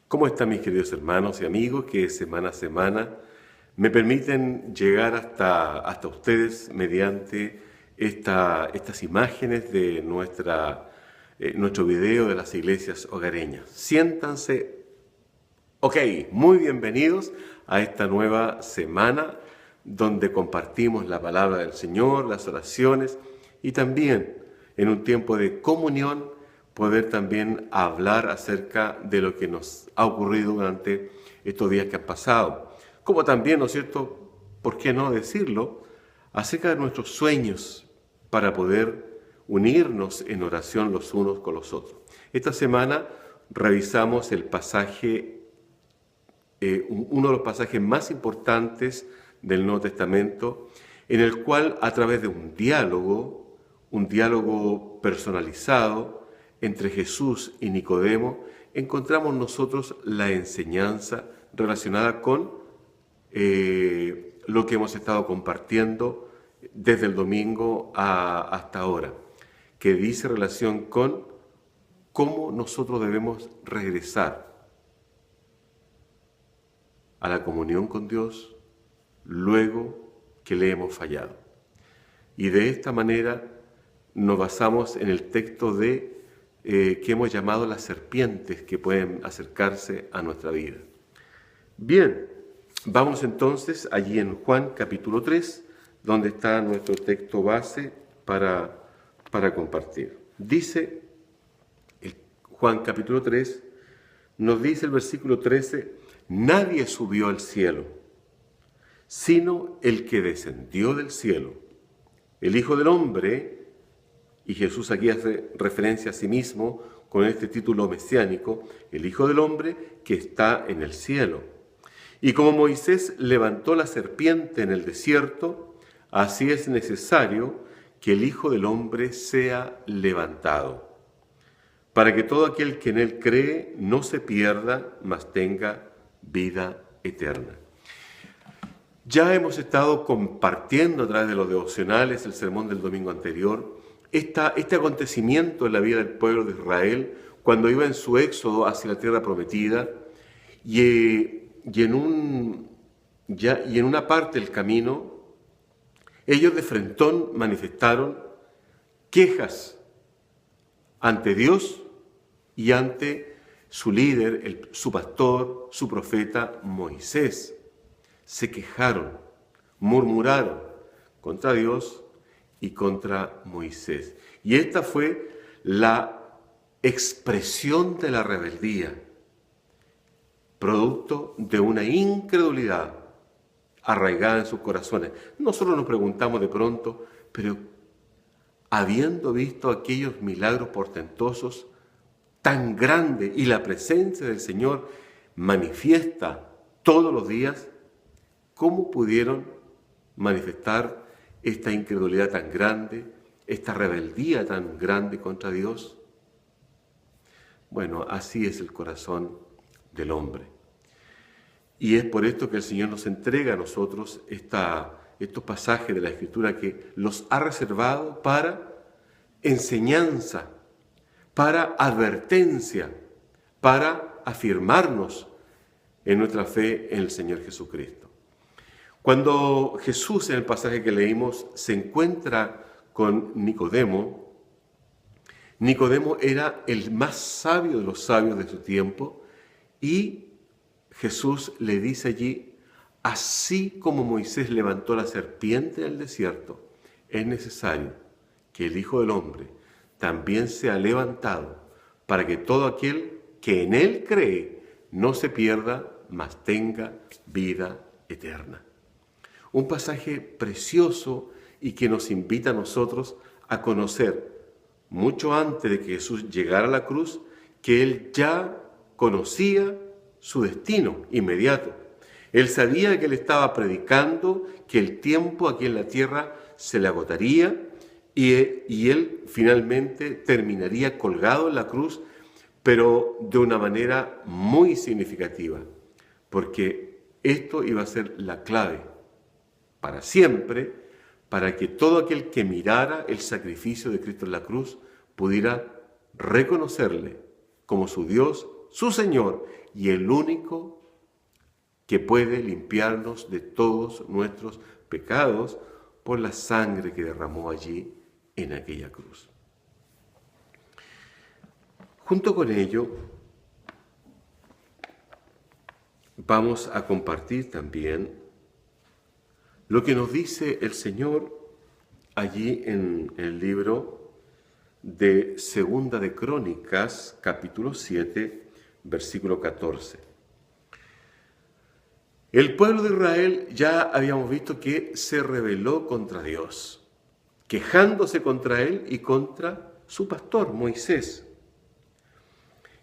¿Cómo están mis queridos hermanos y amigos que semana a semana me permiten llegar hasta ustedes mediante estas imágenes de nuestro video de las iglesias hogareñas? Siéntanse, muy bienvenidos a esta nueva semana donde compartimos la palabra del Señor, las oraciones y también en un tiempo de comunión poder también hablar acerca de lo que nos ha ocurrido durante estos días que han pasado. Como también, ¿no es cierto?, ¿por qué no decirlo?, acerca de nuestros sueños para poder unirnos en oración los unos con los otros. Esta semana revisamos el pasaje, uno de los pasajes más importantes del Nuevo Testamento, en el cual a través de un diálogo personalizado, entre Jesús y Nicodemo, encontramos nosotros la enseñanza relacionada con lo que hemos estado compartiendo desde el domingo hasta ahora, que dice relación con cómo nosotros debemos regresar a la comunión con Dios luego que le hemos fallado. Y de esta manera nos basamos en el texto que hemos llamado las serpientes que pueden acercarse a nuestra vida. Bien, vamos entonces allí en Juan capítulo 3, donde está nuestro texto base para compartir. Dice Juan capítulo 3, nos dice el versículo 13, nadie subió al cielo, sino el que descendió del cielo, el Hijo del Hombre. Y Jesús aquí hace referencia a sí mismo con este título mesiánico, el Hijo del Hombre que está en el cielo. Y como Moisés levantó la serpiente en el desierto, así es necesario que el Hijo del Hombre sea levantado, para que todo aquel que en él cree no se pierda, mas tenga vida eterna. Ya hemos estado compartiendo a través de los devocionales el sermón del domingo anterior, este acontecimiento en la vida del pueblo de Israel cuando iba en su éxodo hacia la tierra prometida y en una parte del camino ellos de frentón manifestaron quejas ante Dios y ante su líder, su pastor, su profeta Moisés. Se quejaron, murmuraron contra Dios y contra Moisés. Y esta fue la expresión de la rebeldía, producto de una incredulidad arraigada en sus corazones. Nosotros nos preguntamos de pronto, pero habiendo visto aquellos milagros portentosos tan grandes y la presencia del Señor manifiesta todos los días, ¿cómo pudieron manifestar esta incredulidad tan grande, esta rebeldía tan grande contra Dios? Bueno, así es el corazón del hombre. Y es por esto que el Señor nos entrega a nosotros estos pasajes de la Escritura que los ha reservado para enseñanza, para advertencia, para afirmarnos en nuestra fe en el Señor Jesucristo. Cuando Jesús, en el pasaje que leímos, se encuentra con Nicodemo, Nicodemo era el más sabio de los sabios de su tiempo y Jesús le dice allí, así como Moisés levantó la serpiente en el desierto, es necesario que el Hijo del Hombre también sea levantado para que todo aquel que en él cree no se pierda, mas tenga vida eterna. Un pasaje precioso y que nos invita a nosotros a conocer, mucho antes de que Jesús llegara a la cruz, que Él ya conocía su destino inmediato. Él sabía que Él estaba predicando, que el tiempo aquí en la tierra se le agotaría y Él finalmente terminaría colgado en la cruz, pero de una manera muy significativa, porque esto iba a ser la clave para siempre, para que todo aquel que mirara el sacrificio de Cristo en la cruz pudiera reconocerle como su Dios su Señor, y el único que puede limpiarnos de todos nuestros pecados por la sangre que derramó allí en aquella cruz. Junto con ello, vamos a compartir también lo que nos dice el Señor allí en el libro de Segunda de Crónicas, capítulo 7, versículo 14. El pueblo de Israel ya habíamos visto que se rebeló contra Dios, quejándose contra él y contra su pastor, Moisés.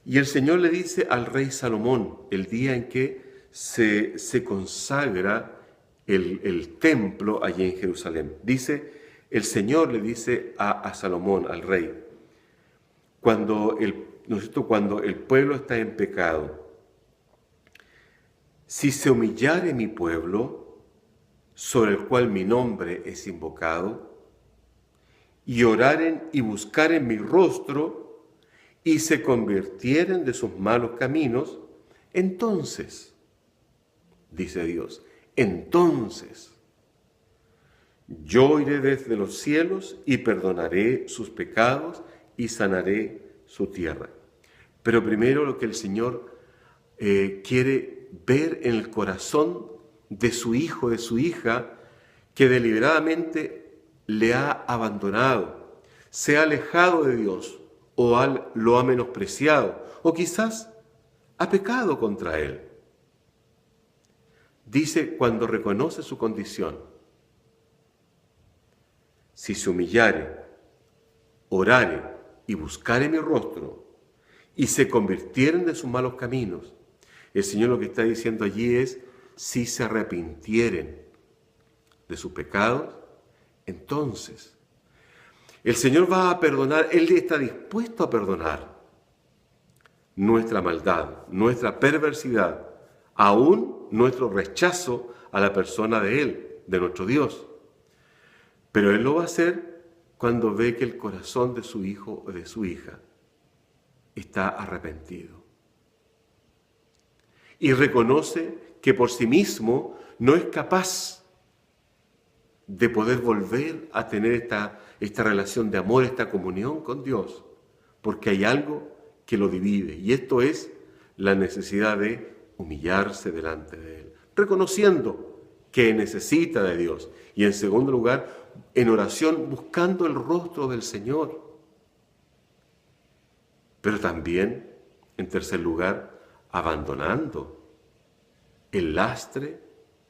Y el Señor le dice al rey Salomón, el día en que se consagra el templo allí en Jerusalén. El Señor le dice a Salomón, al rey, cuando el pueblo está en pecado, si se humillare mi pueblo, sobre el cual mi nombre es invocado, y oraren y buscaren mi rostro, y se convirtieren de sus malos caminos, entonces, dice Dios, entonces yo iré desde los cielos y perdonaré sus pecados y sanaré su tierra. Pero primero lo que el Señor quiere ver en el corazón de su hijo, de su hija, que deliberadamente le ha abandonado, se ha alejado de Dios, o lo ha menospreciado, o quizás ha pecado contra él. Dice, cuando reconoce su condición, si se humillare, orare y buscare mi rostro, y se convirtieren de sus malos caminos, el Señor lo que está diciendo allí es, si se arrepintieren de sus pecados, entonces el Señor va a perdonar, Él está dispuesto a perdonar nuestra maldad, nuestra perversidad, aún nuestro rechazo a la persona de Él, de nuestro Dios. Pero Él lo va a hacer cuando ve que el corazón de su hijo o de su hija está arrepentido. Y reconoce que por sí mismo no es capaz de poder volver a tener esta relación de amor, esta comunión con Dios, porque hay algo que lo divide, y esto es la necesidad de humillarse delante de Él, reconociendo que necesita de Dios, y en segundo lugar, en oración, buscando el rostro del Señor, pero también, en tercer lugar, abandonando el lastre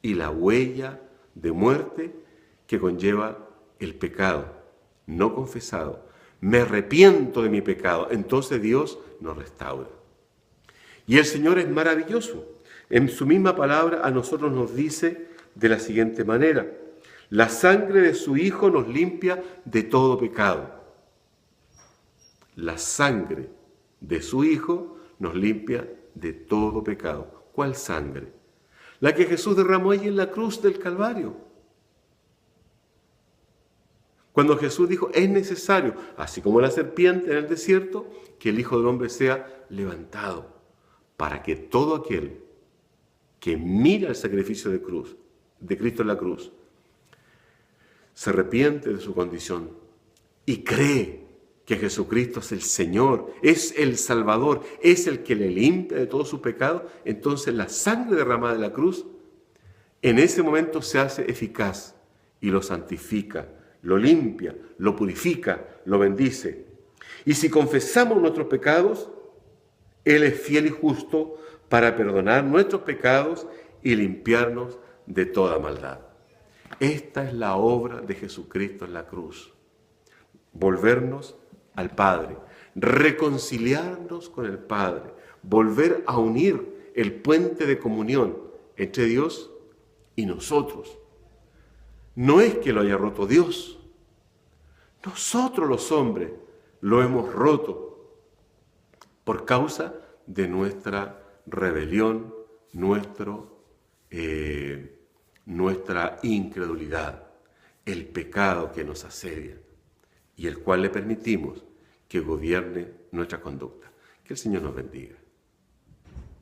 y la huella de muerte que conlleva el pecado no confesado. Me arrepiento de mi pecado, entonces Dios nos restaura. Y el Señor es maravilloso. En su misma palabra a nosotros nos dice de la siguiente manera: la sangre de su Hijo nos limpia de todo pecado. La sangre de su Hijo nos limpia de todo pecado. ¿Cuál sangre? La que Jesús derramó allí en la cruz del Calvario. Cuando Jesús dijo, es necesario, así como la serpiente en el desierto, que el Hijo del Hombre sea levantado, para que todo aquel que mira el sacrificio de Cristo en la cruz, se arrepiente de su condición y cree que Jesucristo es el Señor, es el Salvador, es el que le limpia de todo su pecado, entonces la sangre derramada de la cruz en ese momento se hace eficaz y lo santifica, lo limpia, lo purifica, lo bendice. Y si confesamos nuestros pecados, Él es fiel y justo para perdonar nuestros pecados y limpiarnos de toda maldad. Esta es la obra de Jesucristo en la cruz. Volvernos al Padre, reconciliarnos con el Padre, volver a unir el puente de comunión entre Dios y nosotros. No es que lo haya roto Dios. Nosotros los hombres lo hemos roto por causa de nuestra rebelión, nuestra incredulidad, el pecado que nos asedia y el cual le permitimos que gobierne nuestra conducta. Que el Señor nos bendiga.